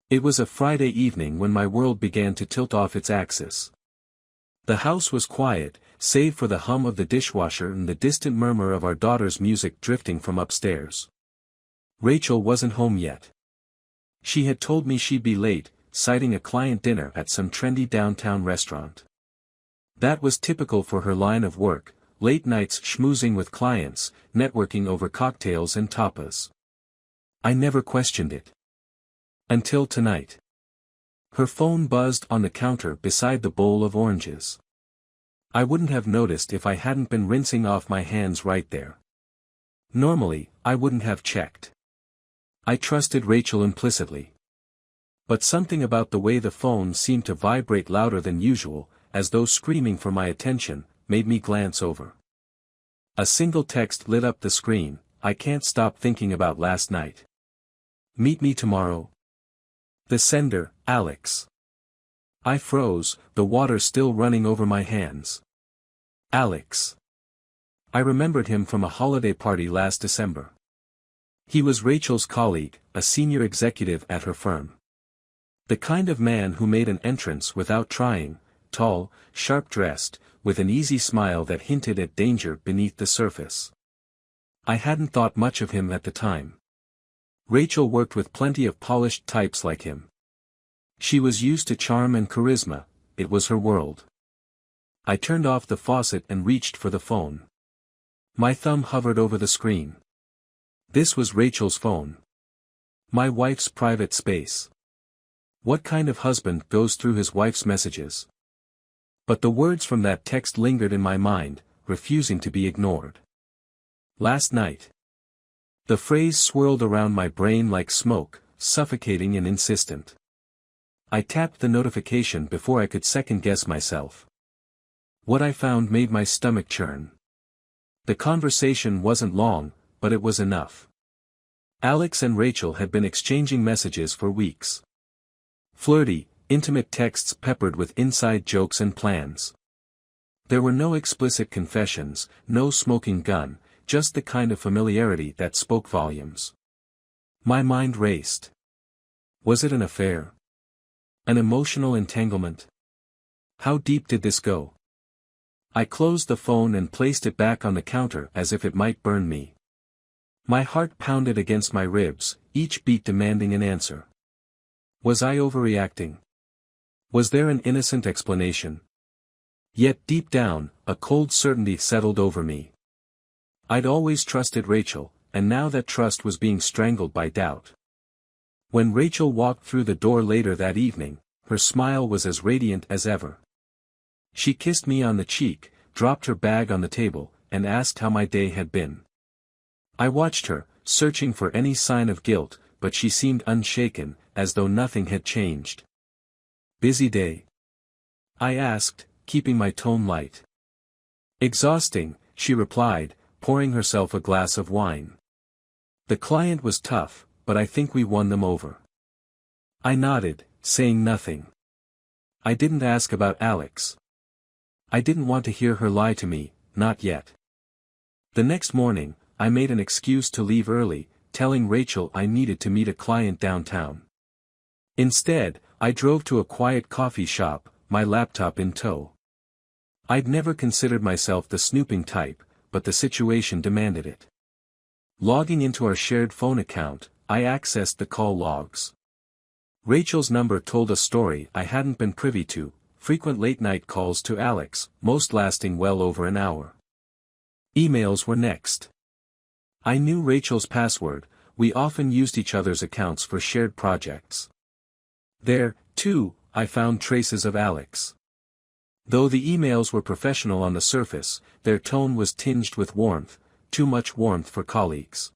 It was a Friday evening when my world began to tilt off its axis. The house was quiet, save for the hum of the dishwasher and the distant murmur of our daughter's music drifting from upstairs. Rachel wasn't home yet. She had told me she'd be late, citing a client dinner at some trendy downtown restaurant. That was typical for her line of work, late nights schmoozing with clients, networking over cocktails and tapas. I never questioned it. Until tonight. Her phone buzzed on the counter beside the bowl of oranges. I wouldn't have noticed if I hadn't been rinsing off my hands right there. Normally, I wouldn't have checked. I trusted Rachel implicitly. But something about the way the phone seemed to vibrate louder than usual, as though screaming for my attention, made me glance over. A single text lit up the screen: "I can't stop thinking about last night. Meet me tomorrow." The sender, Alex. I froze, the water still running over my hands. Alex. I remembered him from a holiday party last December. He was Rachel's colleague, a senior executive at her firm. The kind of man who made an entrance without trying, tall, sharp-dressed, with an easy smile that hinted at danger beneath the surface. I hadn't thought much of him at the time. Rachel worked with plenty of polished types like him. She was used to charm and charisma, it was her world. I turned off the faucet and reached for the phone. My thumb hovered over the screen. This was Rachel's phone. My wife's private space. What kind of husband goes through his wife's messages? But the words from that text lingered in my mind, refusing to be ignored. Last night. The phrase swirled around my brain like smoke, suffocating and insistent. I tapped the notification before I could second-guess myself. What I found made my stomach churn. The conversation wasn't long, but it was enough. Alex and Rachel had been exchanging messages for weeks. Flirty, intimate texts peppered with inside jokes and plans. There were no explicit confessions, no smoking gun, just the kind of familiarity that spoke volumes. My mind raced. Was it an affair? An emotional entanglement? How deep did this go? I closed the phone and placed it back on the counter as if it might burn me. My heart pounded against my ribs, each beat demanding an answer. Was I overreacting? Was there an innocent explanation? Yet deep down, a cold certainty settled over me. I'd always trusted Rachel, and now that trust was being strangled by doubt. When Rachel walked through the door later that evening, her smile was as radiant as ever. She kissed me on the cheek, dropped her bag on the table, and asked how my day had been. I watched her, searching for any sign of guilt, but she seemed unshaken, as though nothing had changed. "Busy day?" I asked, keeping my tone light. "Exhausting," she replied, pouring herself a glass of wine. "The client was tough, but I think we won them over." I nodded, saying nothing. I didn't ask about Alex. I didn't want to hear her lie to me, not yet. The next morning, I made an excuse to leave early, telling Rachel I needed to meet a client downtown. Instead, I drove to a quiet coffee shop, my laptop in tow. I'd never considered myself the snooping type, but the situation demanded it. Logging into our shared phone account, I accessed the call logs. Rachel's number told a story I hadn't been privy to: frequent late-night calls to Alex, most lasting well over an hour. Emails were next. I knew Rachel's password, we often used each other's accounts for shared projects. There, too, I found traces of Alex. Though the emails were professional on the surface, their tone was tinged with warmth, too much warmth for colleagues.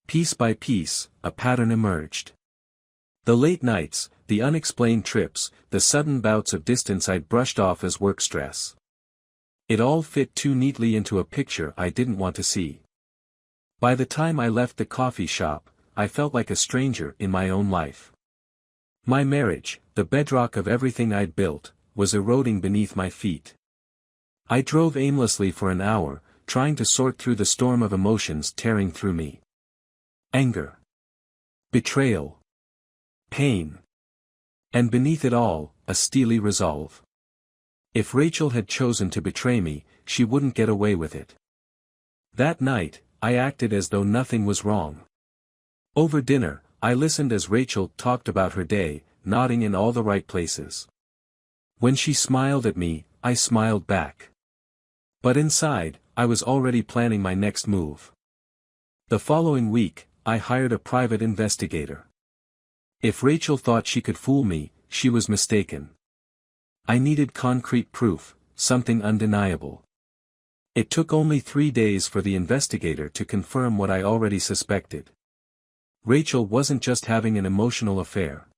Piece by piece, a pattern emerged. The late nights, the unexplained trips, the sudden bouts of distance I'd brushed off as work stress. It all fit too neatly into a picture I didn't want to see. By the time I left the coffee shop, I felt like a stranger in my own life. My marriage, the bedrock of everything I'd built, was eroding beneath my feet. I drove aimlessly for an hour, trying to sort through the storm of emotions tearing through me. Anger. Betrayal. pain. And beneath it all, a steely resolve. If Rachel had chosen to betray me, she wouldn't get away with it. That night, I acted as though nothing was wrong. Over dinner, I listened as Rachel talked about her day, nodding in all the right places. When she smiled at me, I smiled back. But inside, I was already planning my next move. The following week, I hired a private investigator. If Rachel thought she could fool me, she was mistaken. I needed concrete proof, something undeniable. It took only 3 days for the investigator to confirm what I already suspected. Rachel wasn't just having an emotional affair.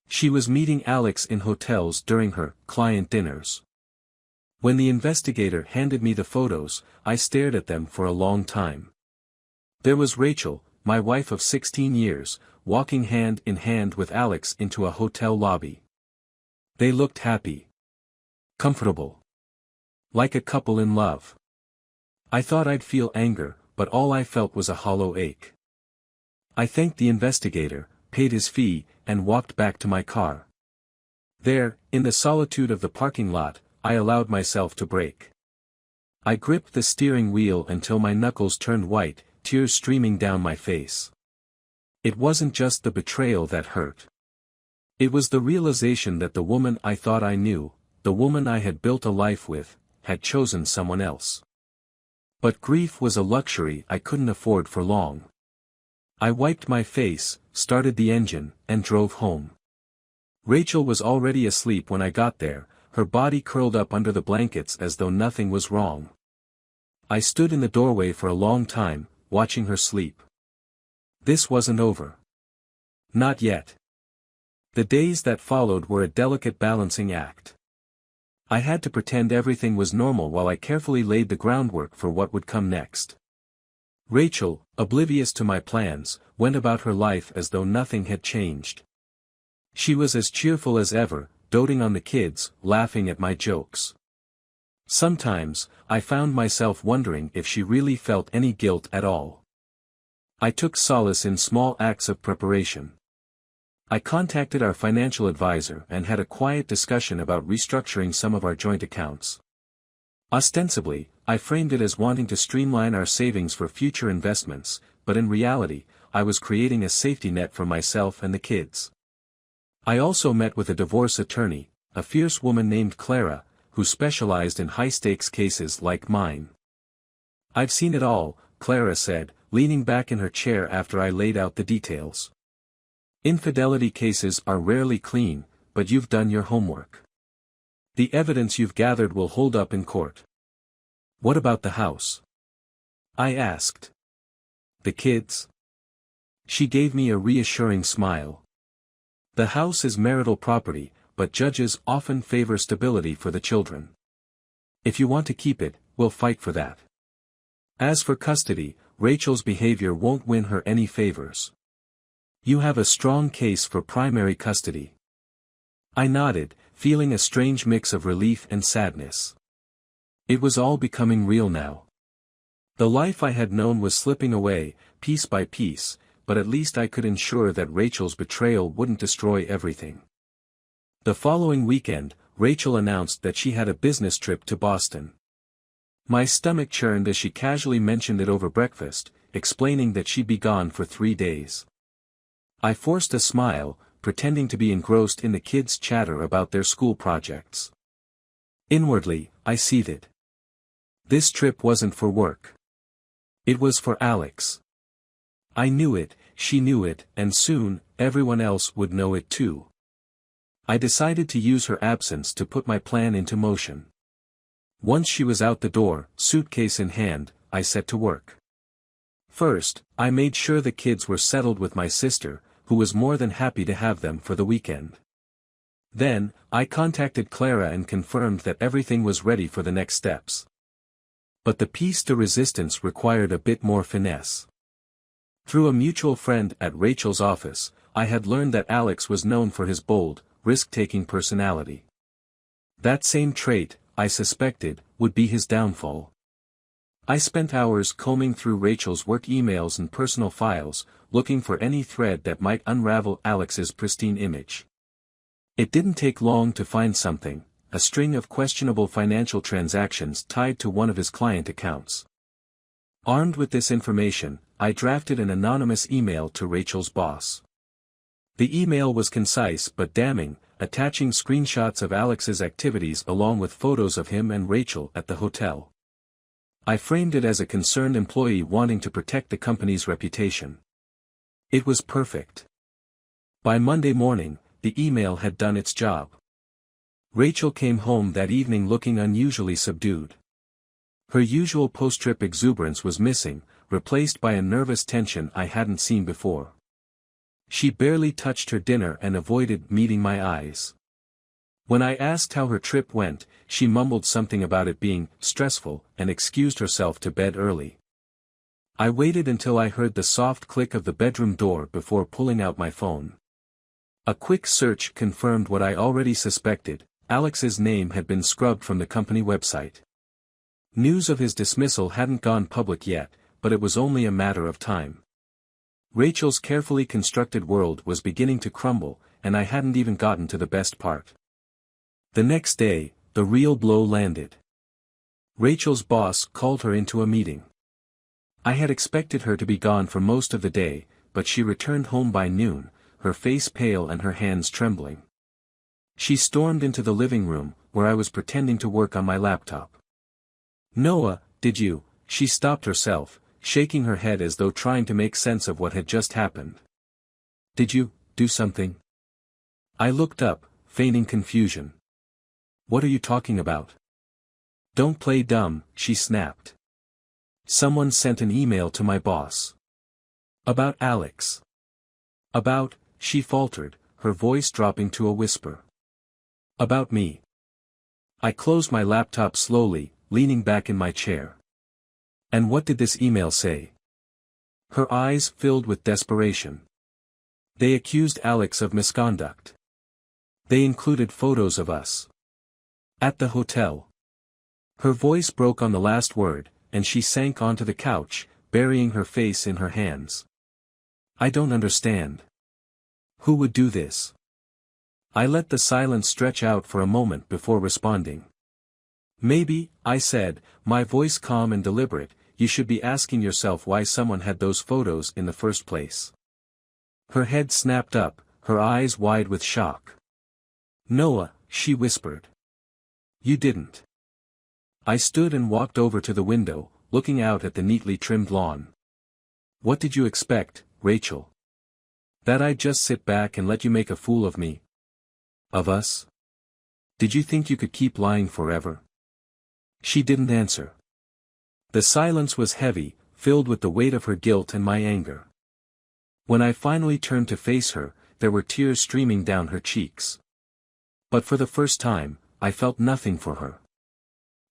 She was meeting Alex in hotels during her client dinners. When the investigator handed me the photos, I stared at them for a long time. There was Rachel, my wife of 16 years, walking hand in hand with Alex into a hotel lobby. They looked happy. Comfortable. Like a couple in love. I thought I'd feel anger, but all I felt was a hollow ache. I thanked the investigator, paid his fee, and walked back to my car. There, in the solitude of the parking lot, I allowed myself to break. I gripped the steering wheel until my knuckles turned white, tears streaming down my face. It wasn't just the betrayal that hurt. It was the realization that the woman I thought I knew, the woman I had built a life with, had chosen someone else. But grief was a luxury I couldn't afford for long. I wiped my face, started the engine, and drove home. Rachel was already asleep when I got there, her body curled up under the blankets as though nothing was wrong. I stood in the doorway for a long time, watching her sleep. This wasn't over. Not yet. The days that followed were a delicate balancing act. I had to pretend everything was normal while I carefully laid the groundwork for what would come next. Rachel, oblivious to my plans, went about her life as though nothing had changed. She was as cheerful as ever, doting on the kids, laughing at my jokes. Sometimes, I found myself wondering if she really felt any guilt at all. I took solace in small acts of preparation. I contacted our financial advisor and had a quiet discussion about restructuring some of our joint accounts. Ostensibly, I framed it as wanting to streamline our savings for future investments, but in reality, I was creating a safety net for myself and the kids. I also met with a divorce attorney, a fierce woman named Clara, who specialized in high-stakes cases like mine. "I've seen it all," Clara said, leaning back in her chair after I laid out the details. "Infidelity cases are rarely clean, but you've done your homework. The evidence you've gathered will hold up in court." "What about the house?" I asked. "The kids?" She gave me a reassuring smile. "The house is marital property, but judges often favor stability for the children. If you want to keep it, we'll fight for that. As for custody, Rachel's behavior won't win her any favors. You have a strong case for primary custody." I nodded, feeling a strange mix of relief and sadness. It was all becoming real now. The life I had known was slipping away, piece by piece, but at least I could ensure that Rachel's betrayal wouldn't destroy everything. The following weekend, Rachel announced that she had a business trip to Boston. My stomach churned as she casually mentioned it over breakfast, explaining that she'd be gone for 3 days. I forced a smile, pretending to be engrossed in the kids' chatter about their school projects. Inwardly, I seethed. This trip wasn't for work. It was for Alex. I knew it, she knew it, and soon, everyone else would know it too. I decided to use her absence to put my plan into motion. Once she was out the door, suitcase in hand, I set to work. First, I made sure the kids were settled with my sister, who was more than happy to have them for the weekend. Then, I contacted Clara and confirmed that everything was ready for the next steps. But the piece de resistance required a bit more finesse. Through a mutual friend at Rachel's office, I had learned that Alex was known for his bold, risk-taking personality. That same trait, I suspected, would be his downfall. I spent hours combing through Rachel's work emails and personal files, looking for any thread that might unravel Alex's pristine image. It didn't take long to find something, a string of questionable financial transactions tied to one of his client accounts. Armed with this information, I drafted an anonymous email to Rachel's boss. The email was concise but damning, attaching screenshots of Alex's activities along with photos of him and Rachel at the hotel. I framed it as a concerned employee wanting to protect the company's reputation. It was perfect. By Monday morning, the email had done its job. Rachel came home that evening looking unusually subdued. Her usual post-trip exuberance was missing, replaced by a nervous tension I hadn't seen before. She barely touched her dinner and avoided meeting my eyes. When I asked how her trip went, she mumbled something about it being stressful and excused herself to bed early. I waited until I heard the soft click of the bedroom door before pulling out my phone. A quick search confirmed what I already suspected: Alex's name had been scrubbed from the company website. News of his dismissal hadn't gone public yet, but it was only a matter of time. Rachel's carefully constructed world was beginning to crumble, and I hadn't even gotten to the best part. The next day, the real blow landed. Rachel's boss called her into a meeting. I had expected her to be gone for most of the day, but she returned home by noon, her face pale and her hands trembling. She stormed into the living room, where I was pretending to work on my laptop. "Noah, did you?" She stopped herself, shaking her head as though trying to make sense of what had just happened. "Did you do something?" I looked up, feigning confusion. "What are you talking about?" "Don't play dumb," she snapped. "Someone sent an email to my boss. About Alex." "About," she faltered, her voice dropping to a whisper. "About me." I closed my laptop slowly, leaning back in my chair. "And what did this email say?" Her eyes filled with desperation. "They accused Alex of misconduct. They included photos of us at the hotel." Her voice broke on the last word, and she sank onto the couch, burying her face in her hands. "I don't understand. Who would do this?" I let the silence stretch out for a moment before responding. "Maybe," I said, my voice calm and deliberate, "you should be asking yourself why someone had those photos in the first place." Her head snapped up, her eyes wide with shock. "Noah," she whispered. "You didn't." I stood and walked over to the window, looking out at the neatly trimmed lawn. "What did you expect, Rachel? That I'd just sit back and let you make a fool of me? Of us? Did you think you could keep lying forever?" She didn't answer. The silence was heavy, filled with the weight of her guilt and my anger. When I finally turned to face her, there were tears streaming down her cheeks. But for the first time, I felt nothing for her.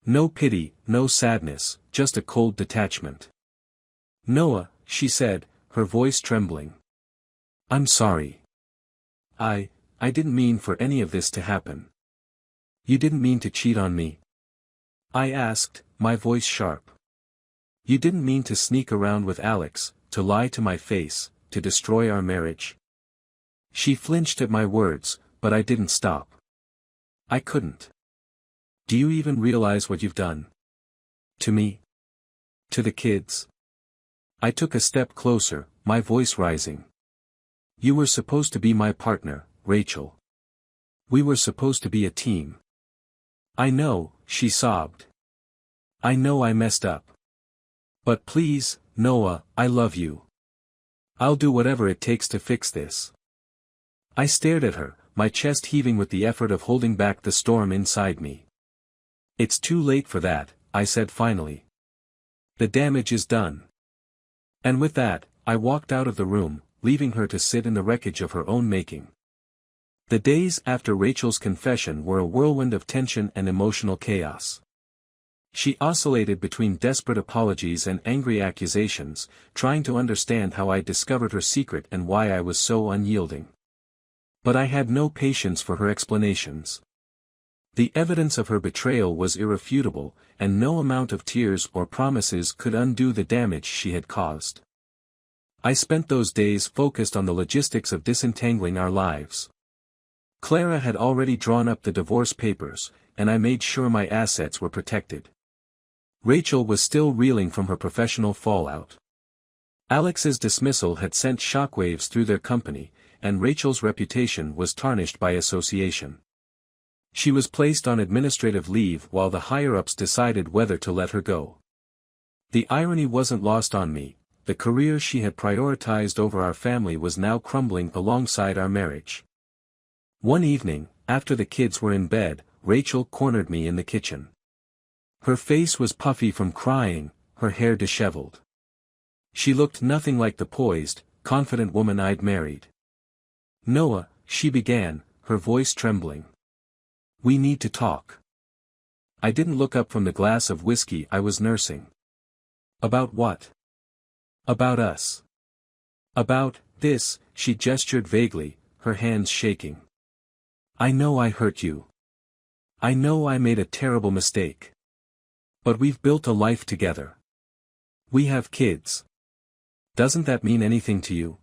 No pity, no sadness, just a cold detachment. "Noah," she said, her voice trembling. "I'm sorry. I didn't mean for any of this to happen." "You didn't mean to cheat on me?" I asked, my voice sharp. "You didn't mean to sneak around with Alex, to lie to my face, to destroy our marriage?" She flinched at my words, but I didn't stop. I couldn't. "Do you even realize what you've done? To me? To the kids?" I took a step closer, my voice rising. "You were supposed to be my partner, Rachel. We were supposed to be a team." "I know," she sobbed. "I know I messed up. But please, Noah, I love you. I'll do whatever it takes to fix this." I stared at her, my chest heaving with the effort of holding back the storm inside me. "It's too late for that," I said finally. "The damage is done." And with that, I walked out of the room, leaving her to sit in the wreckage of her own making. The days after Rachel's confession were a whirlwind of tension and emotional chaos. She oscillated between desperate apologies and angry accusations, trying to understand how I discovered her secret and why I was so unyielding. But I had no patience for her explanations. The evidence of her betrayal was irrefutable, and no amount of tears or promises could undo the damage she had caused. I spent those days focused on the logistics of disentangling our lives. Clara had already drawn up the divorce papers, and I made sure my assets were protected. Rachel was still reeling from her professional fallout. Alex's dismissal had sent shockwaves through their company, and Rachel's reputation was tarnished by association. She was placed on administrative leave while the higher-ups decided whether to let her go. The irony wasn't lost on me. The career she had prioritized over our family was now crumbling alongside our marriage. One evening, after the kids were in bed, Rachel cornered me in the kitchen. Her face was puffy from crying, her hair disheveled. She looked nothing like the poised, confident woman I'd married. "Noah," she began, her voice trembling. "We need to talk." I didn't look up from the glass of whiskey I was nursing. "About what?" "About us. About this," she gestured vaguely, her hands shaking. "I know I hurt you. I know I made a terrible mistake. But we've built a life together. We have kids. Doesn't that mean anything to you?"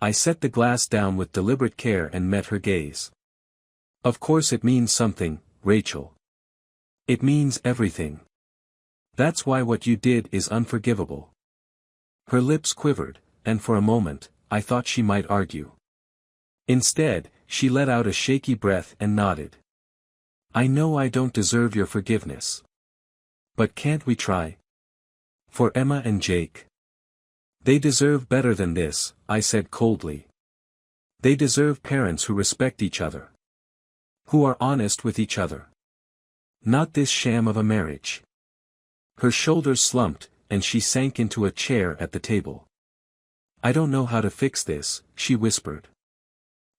I set the glass down with deliberate care and met her gaze. "Of course it means something, Rachel. It means everything. That's why what you did is unforgivable." Her lips quivered, and for a moment, I thought she might argue. Instead, she let out a shaky breath and nodded. "I know I don't deserve your forgiveness. But can't we try? For Emma and Jake. They deserve better than this," I said coldly. "They deserve parents who respect each other. Who are honest with each other. Not this sham of a marriage." Her shoulders slumped, and she sank into a chair at the table. "I don't know how to fix this," she whispered.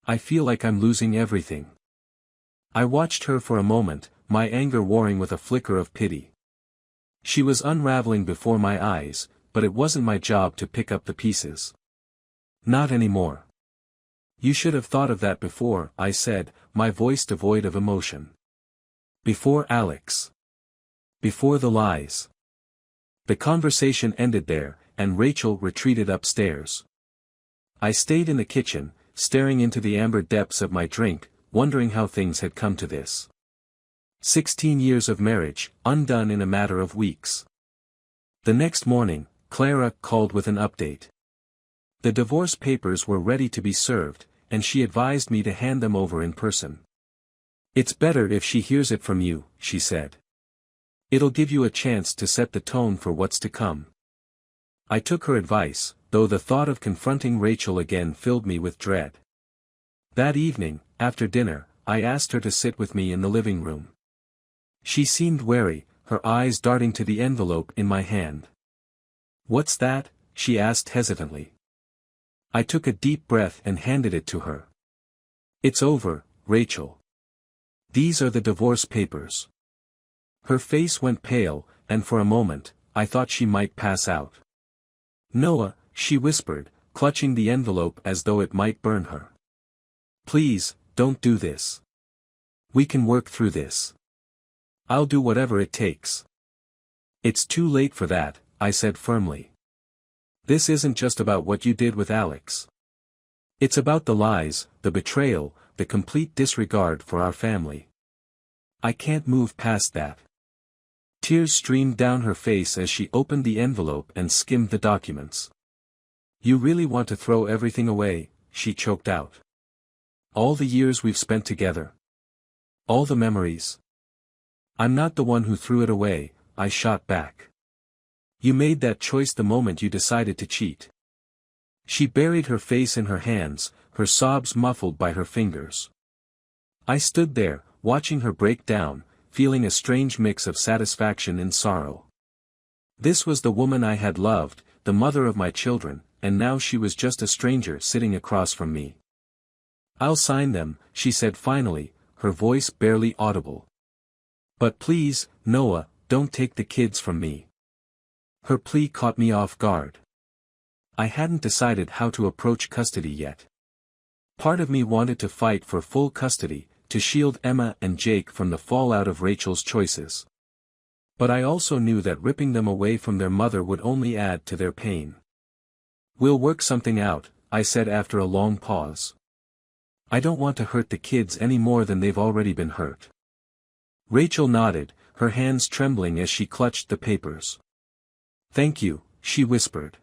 "I feel like I'm losing everything." I watched her for a moment, my anger warring with a flicker of pity. She was unraveling before my eyes, but it wasn't my job to pick up the pieces. "Not anymore." "You should have thought of that before," I said, my voice devoid of emotion. "Before Alex. Before the lies." The conversation ended there, and Rachel retreated upstairs. I stayed in the kitchen, staring into the amber depths of my drink, wondering how things had come to this. 16 years of marriage, undone in a matter of weeks. The next morning, Clara called with an update. The divorce papers were ready to be served, and she advised me to hand them over in person. "It's better if she hears it from you," she said. "It'll give you a chance to set the tone for what's to come." I took her advice, though the thought of confronting Rachel again filled me with dread. That evening, after dinner, I asked her to sit with me in the living room. She seemed wary, her eyes darting to the envelope in my hand. "What's that?" she asked hesitantly. I took a deep breath and handed it to her. "It's over, Rachel. These are the divorce papers." Her face went pale, and for a moment, I thought she might pass out. "Noah," she whispered, clutching the envelope as though it might burn her. "Please, don't do this. We can work through this. I'll do whatever it takes." "It's too late for that," I said firmly. "This isn't just about what you did with Alex. It's about the lies, the betrayal, the complete disregard for our family. I can't move past that." Tears streamed down her face as she opened the envelope and skimmed the documents. "You really want to throw everything away?" she choked out. "All the years we've spent together? All the memories?" "I'm not the one who threw it away," I shot back. "You made that choice the moment you decided to cheat." She buried her face in her hands, her sobs muffled by her fingers. I stood there, watching her break down, feeling a strange mix of satisfaction and sorrow. This was the woman I had loved, the mother of my children, and now she was just a stranger sitting across from me. "I'll sign them," she said finally, her voice barely audible. "But please, Noah, don't take the kids from me." Her plea caught me off guard. I hadn't decided how to approach custody yet. Part of me wanted to fight for full custody, to shield Emma and Jake from the fallout of Rachel's choices. But I also knew that ripping them away from their mother would only add to their pain. "We'll work something out," I said after a long pause. "I don't want to hurt the kids any more than they've already been hurt." Rachel nodded, her hands trembling as she clutched the papers. "Thank you," she whispered.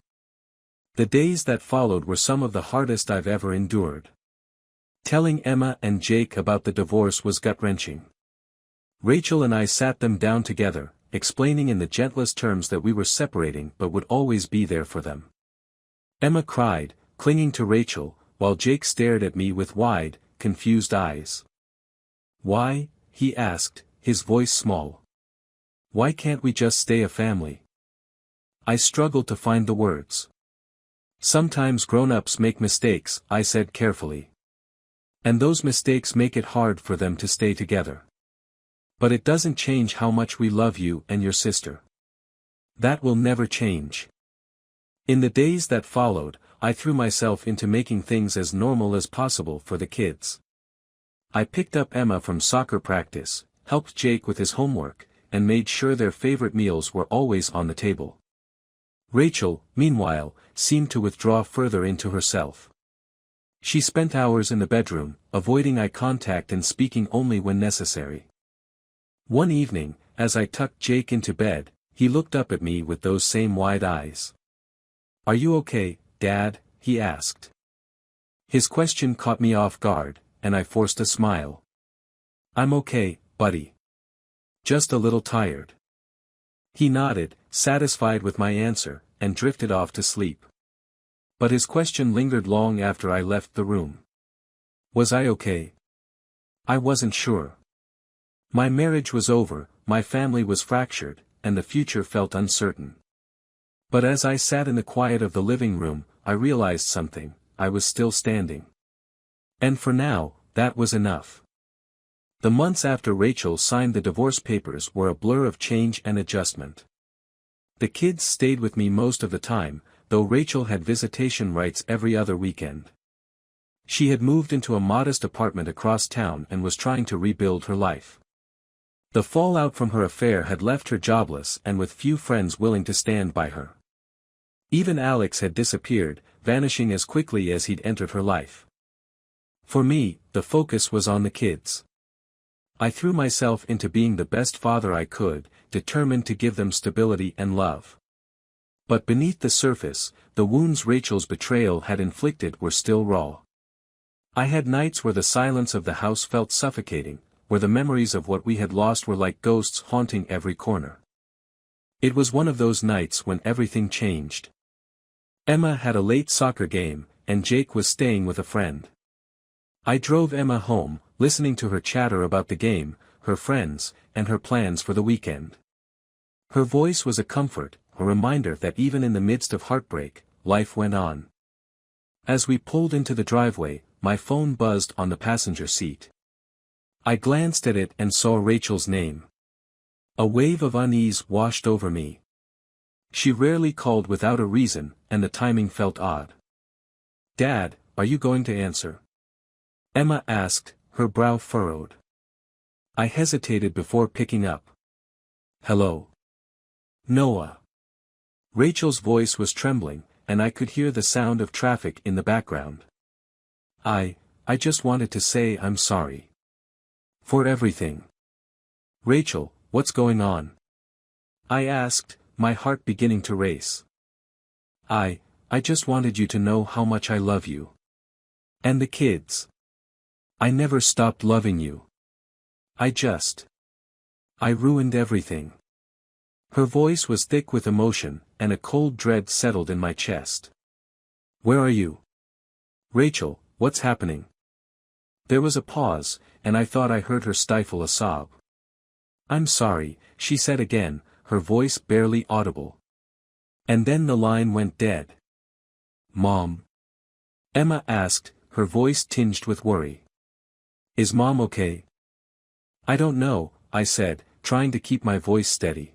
The days that followed were some of the hardest I've ever endured. Telling Emma and Jake about the divorce was gut-wrenching. Rachel and I sat them down together, explaining in the gentlest terms that we were separating but would always be there for them. Emma cried, clinging to Rachel, while Jake stared at me with wide, confused eyes. "Why?" he asked, his voice small. "Why can't we just stay a family?" I struggled to find the words. "Sometimes grown-ups make mistakes," I said carefully. "And those mistakes make it hard for them to stay together. But it doesn't change how much we love you and your sister. That will never change." In the days that followed, I threw myself into making things as normal as possible for the kids. I picked up Emma from soccer practice, helped Jake with his homework, and made sure their favorite meals were always on the table. Rachel, meanwhile, seemed to withdraw further into herself. She spent hours in the bedroom, avoiding eye contact and speaking only when necessary. One evening, as I tucked Jake into bed, he looked up at me with those same wide eyes. "Are you okay, Dad?" he asked. His question caught me off guard, and I forced a smile. "I'm okay, buddy. Just a little tired." He nodded, satisfied with my answer, and drifted off to sleep. But his question lingered long after I left the room. Was I okay? I wasn't sure. My marriage was over, my family was fractured, and the future felt uncertain. But as I sat in the quiet of the living room, I realized something: I was still standing. And for now, that was enough. The months after Rachel signed the divorce papers were a blur of change and adjustment. The kids stayed with me most of the time, though Rachel had visitation rights every other weekend. She had moved into a modest apartment across town and was trying to rebuild her life. The fallout from her affair had left her jobless and with few friends willing to stand by her. Even Alex had disappeared, vanishing as quickly as he'd entered her life. For me, the focus was on the kids. I threw myself into being the best father I could, determined to give them stability and love. But beneath the surface, the wounds Rachel's betrayal had inflicted were still raw. I had nights where the silence of the house felt suffocating, where the memories of what we had lost were like ghosts haunting every corner. It was one of those nights when everything changed. Emma had a late soccer game, and Jake was staying with a friend. I drove Emma home, listening to her chatter about the game, her friends, and her plans for the weekend. Her voice was a comfort, a reminder that even in the midst of heartbreak, life went on. As we pulled into the driveway, my phone buzzed on the passenger seat. I glanced at it and saw Rachel's name. A wave of unease washed over me. She rarely called without a reason, and the timing felt odd. "Dad, are you going to answer?" Emma asked, her brow furrowed. I hesitated before picking up. "Hello? Noah." Rachel's voice was trembling, and I could hear the sound of traffic in the background. I just wanted to say I'm sorry. For everything." "Rachel, what's going on?" I asked, my heart beginning to race. I just wanted you to know how much I love you. And the kids. I never stopped loving you. I ruined everything." Her voice was thick with emotion, and a cold dread settled in my chest. "Where are you?" "Rachel, what's happening?" There was a pause, and I thought I heard her stifle a sob. "I'm sorry," she said again, her voice barely audible. And then the line went dead. "Mom?" Emma asked, her voice tinged with worry. "Is Mom okay?" "I don't know," I said, trying to keep my voice steady.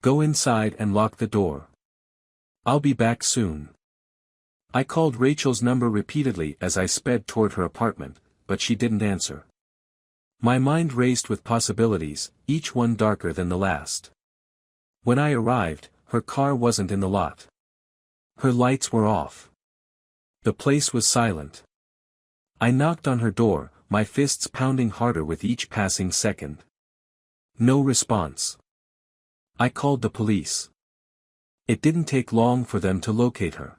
"Go inside and lock the door. I'll be back soon." I called Rachel's number repeatedly as I sped toward her apartment, but she didn't answer. My mind raced with possibilities, each one darker than the last. When I arrived, her car wasn't in the lot. Her lights were off. The place was silent. I knocked on her door, my fists pounding harder with each passing second. No response. I called the police. It didn't take long for them to locate her.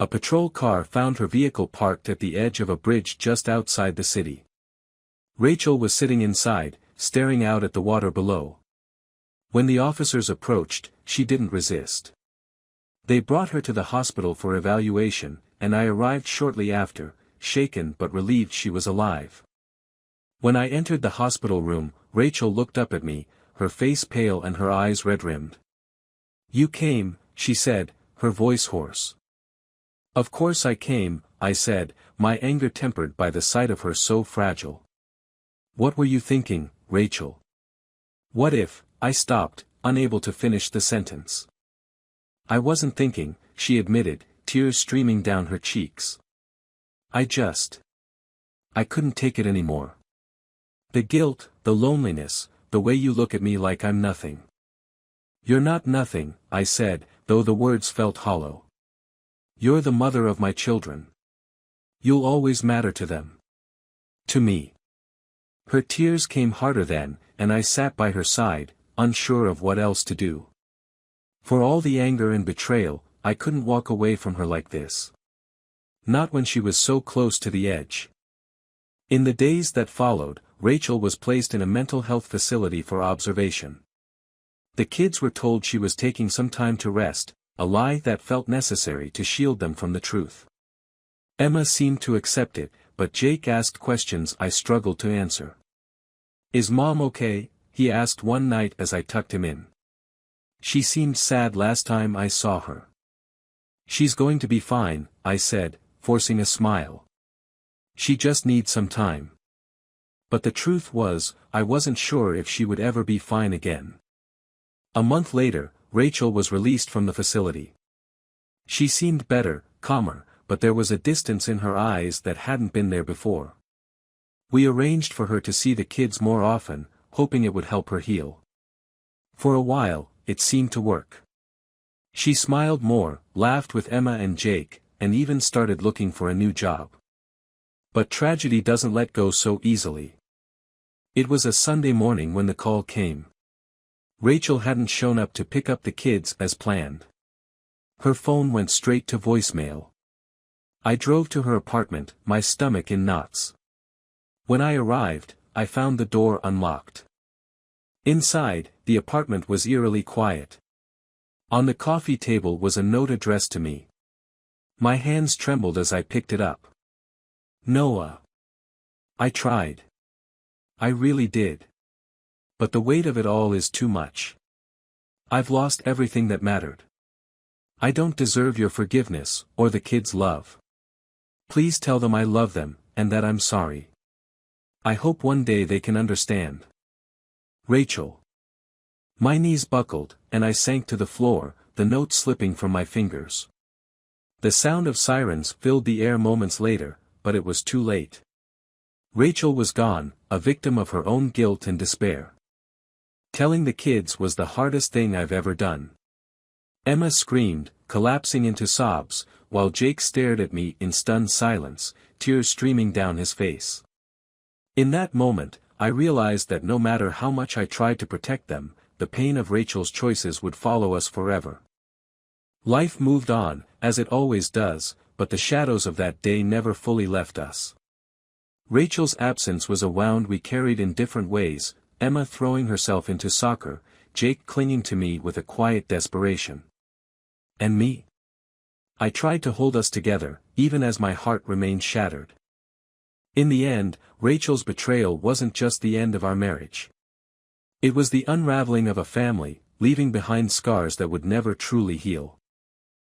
A patrol car found her vehicle parked at the edge of a bridge just outside the city. Rachel was sitting inside, staring out at the water below. When the officers approached, she didn't resist. They brought her to the hospital for evaluation, and I arrived shortly after, shaken but relieved she was alive. When I entered the hospital room, Rachel looked up at me, her face pale and her eyes red-rimmed. "You came," she said, her voice hoarse. "Of course I came," I said, my anger tempered by the sight of her so fragile. "What were you thinking, Rachel?" "What if," I stopped, unable to finish the sentence. "I wasn't thinking," she admitted, tears streaming down her cheeks. I couldn't take it anymore. The guilt, the loneliness, the way you look at me like I'm nothing." "You're not nothing," I said, though the words felt hollow. "You're the mother of my children. You'll always matter to them. To me." Her tears came harder then, and I sat by her side, unsure of what else to do. For all the anger and betrayal, I couldn't walk away from her like this. Not when she was so close to the edge. In the days that followed, Rachel was placed in a mental health facility for observation. The kids were told she was taking some time to rest, a lie that felt necessary to shield them from the truth. Emma seemed to accept it, but Jake asked questions I struggled to answer. "Is Mom okay?" he asked one night as I tucked him in. "She seemed sad last time I saw her." "She's going to be fine," I said, forcing a smile. "She just needs some time." But the truth was, I wasn't sure if she would ever be fine again. A month later, Rachel was released from the facility. She seemed better, calmer, but there was a distance in her eyes that hadn't been there before. We arranged for her to see the kids more often, hoping it would help her heal. For a while, it seemed to work. She smiled more, laughed with Emma and Jake, and even started looking for a new job. But tragedy doesn't let go so easily. It was a Sunday morning when the call came. Rachel hadn't shown up to pick up the kids as planned. Her phone went straight to voicemail. I drove to her apartment, my stomach in knots. When I arrived, I found the door unlocked. Inside, the apartment was eerily quiet. On the coffee table was a note addressed to me. My hands trembled as I picked it up. "Noah." I tried. I really did. But the weight of it all is too much. I've lost everything that mattered. I don't deserve your forgiveness, or the kids' love. Please tell them I love them, and that I'm sorry. I hope one day they can understand. Rachel. My knees buckled, and I sank to the floor, the note slipping from my fingers. The sound of sirens filled the air moments later, but it was too late. Rachel was gone, a victim of her own guilt and despair. Telling the kids was the hardest thing I've ever done. Emma screamed, collapsing into sobs, while Jake stared at me in stunned silence, tears streaming down his face. In that moment, I realized that no matter how much I tried to protect them, the pain of Rachel's choices would follow us forever. Life moved on, as it always does, but the shadows of that day never fully left us. Rachel's absence was a wound we carried in different ways, Emma throwing herself into soccer, Jake clinging to me with a quiet desperation. And me? I tried to hold us together, even as my heart remained shattered. In the end, Rachel's betrayal wasn't just the end of our marriage. It was the unraveling of a family, leaving behind scars that would never truly heal.